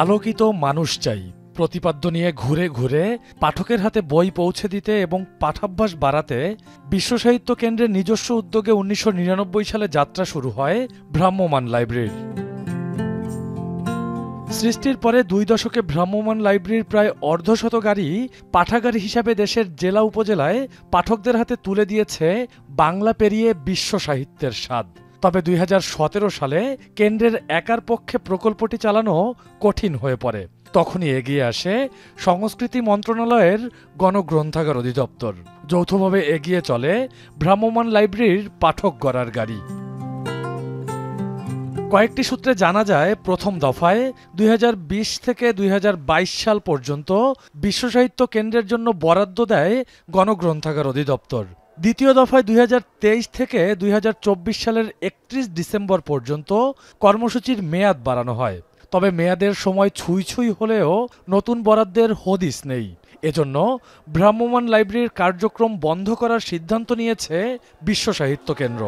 আলোকিত মানুষ চাই প্রতিপাদ্য নিয়ে ঘুরে ঘুরে পাঠকের হাতে বই পৌঁছে দিতে এবং পাঠাভ্যাস বাড়াতে বিশ্ব সাহিত্য কেন্দ্রের নিজস্ব উদ্যোগে ১৯৯৯ সালে যাত্রা শুরু হয় ভ্রাম্যমাণ লাইব্রেরির। সৃষ্টির পরে ২ দশকে ভ্রাম্যমাণ লাইব্রেরির প্রায় অর্ধশত গাড়ি পাঠাগার হিসাবে দেশের জেলা উপজেলায় পাঠকদের হাতে তুলে দিয়েছে বাংলা পেরিয়ে বিশ্ব সাহিত্যের স্বাদ। তবে ২০১৭ সালে কেন্দ্রের একার পক্ষে প্রকল্পটি চালানো কঠিন হয়ে পড়ে। তখনই এগিয়ে আসে সংস্কৃতি মন্ত্রণালয়ের গণগ্রন্থাগার অধিদপ্তর। যৌথভাবে এগিয়ে চলে ভ্রাম্যমাণ লাইব্রেরির পাঠক গড়ার গাড়ি। কয়েকটি সূত্রে জানা যায়, প্রথম দফায় ২০২০ থেকে ২০২২ সাল পর্যন্ত বিশ্ব সাহিত্য কেন্দ্রের জন্য বরাদ্দ দেয় গণগ্রন্থাগার অধিদপ্তর। দ্বিতীয় দফায় ২০২৩ থেকে ২০২৪ সালের ৩১ ডিসেম্বর পর্যন্ত কর্মসূচির মেয়াদ বাড়ানো হয়। তবে মেয়াদের সময় ছুঁই ছুঁই হলেও নতুন বরাদ্দের হদিস নেই। এজন্য ভ্রাম্যমাণ লাইব্রেরির কার্যক্রম বন্ধ করার সিদ্ধান্ত নিয়েছে বিশ্ব সাহিত্য কেন্দ্র।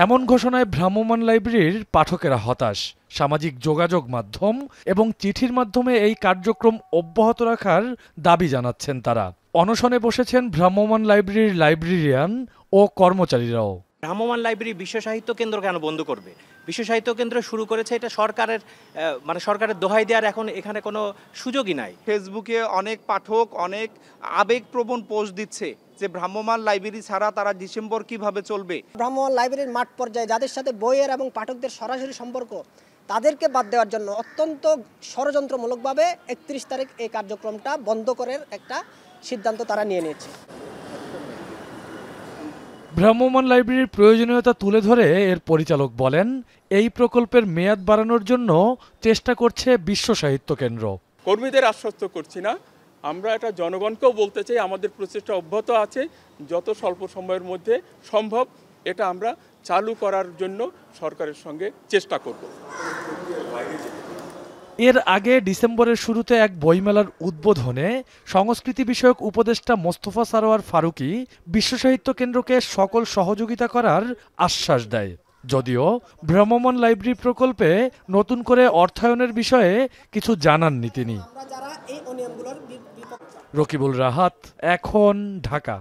এমন ঘোষণায় ভ্রাম্যমাণ লাইব্রেরির পাঠকেরা হতাশ। সামাজিক যোগাযোগ মাধ্যম এবং চিঠির মাধ্যমে এই কার্যক্রম অব্যাহত রাখার দাবি জানাচ্ছেন তারা। অনশনে বসেছেন ভ্রাম্যমাণ লাইব্রেরির লাইব্রেরিয়ান ও কর্মচারীরাও। ভ্রাম্যমাণ লাইব্রেরি বিশ্ব সাহিত্য কেন্দ্র কেন বন্ধ করবে? বিশ্ব সাহিত্য কেন্দ্র শুরু করেছে, এটা সরকারের সরকারের দোহাই দেওয়ার এখন এখানে কোনো সুযোগই নাই। ফেসবুকে অনেক পাঠক অনেক আবেগপ্রবণ পোস্ট দিচ্ছে যে ভ্রাম্যমাণ লাইব্রেরি ছাড়া তারা ডিসেম্বর কিভাবে চলবে। ভ্রাম্যমাণ লাইব্রেরির মাঠ পর্যায়ে যাদের সাথে বইয়ের এবং পাঠকদের সরাসরি সম্পর্ক, তাদেরকে বাদ দেওয়ার জন্য অত্যন্ত ষড়যন্ত্রমূলকভাবে ৩১ তারিখ এই কার্যক্রমটা বন্ধ করার একটা সিদ্ধান্ত তারা নিয়ে নিয়েছে। ভ্রাম্যমাণ লাইব্রেরির প্রয়োজনীয়তা তুলে ধরে এর পরিচালক বলেন, এই প্রকল্পের মেয়াদ বাড়ানোর জন্য চেষ্টা করছে বিশ্ব সাহিত্য কেন্দ্র। কর্মীদের আশ্বস্ত করছি না, আমরা এটা জনগণকেও বলতে চাই, আমাদের প্রচেষ্টা অব্যাহত আছে। যত স্বল্প সময়ের মধ্যে সম্ভব এটা আমরা চালু করার জন্য সরকারের সঙ্গে চেষ্টা করব। এর আগে ডিসেম্বরের শুরুতে এক বইমেলার উদ্বোধনে সংস্কৃতি বিষয়ক উপদেষ্টা মোস্তফা সারোয়ার ফারুকী বিশ্ব সাহিত্য কেন্দ্রকে সকল সহযোগিতা করার আশ্বাস দেয়। যদিও ভ্রাম্যমাণ লাইব্রেরি প্রকল্পে নতুন করে অর্থায়নের বিষয়ে কিছু জানাননি তিনি। রকিবুল রাহাত, এখন, ঢাকা।